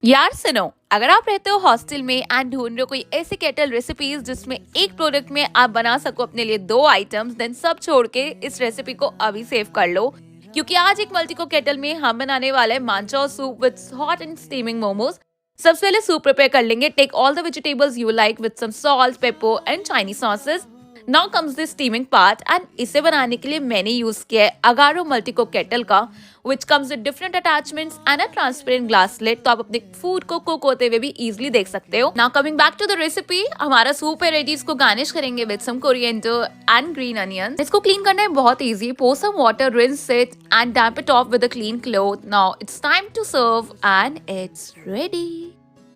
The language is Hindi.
यार सुनो, अगर आप रहते हो हॉस्टल में एंड ढूंढ रहे हो कोई ऐसी केटल रेसिपीज जिसमें एक प्रोडक्ट में आप बना सको अपने लिए दो आइटम्स, देन सब छोड़ के इस रेसिपी को अभी सेव कर लो, क्योंकि आज एक मल्टी को केटल में हम बनाने वाले हैं manchow soup with hot and steaming momos. सबसे पहले सूप प्रिपेयर कर लेंगे। Take all the vegetables you like with some salt, pepper and Chinese sauces. Now comes the steaming part and इसे बनाने के लिए मैंने यूज किया है अगारो मल्टी कुक केटल का, which comes with different attachments and a transparent glass lid, तो आप अपने फूड को कुक होते हुए भी इजीली देख सकते हो। Now coming back to the recipe, हमारा सूप है रेडी। इसको गार्निश करेंगे with some coriander and green onions. इसको क्लीन करना है बहुत easy. pour some water, rinse it and damp it off with a clean cloth. Now it's time to serve and it's ready.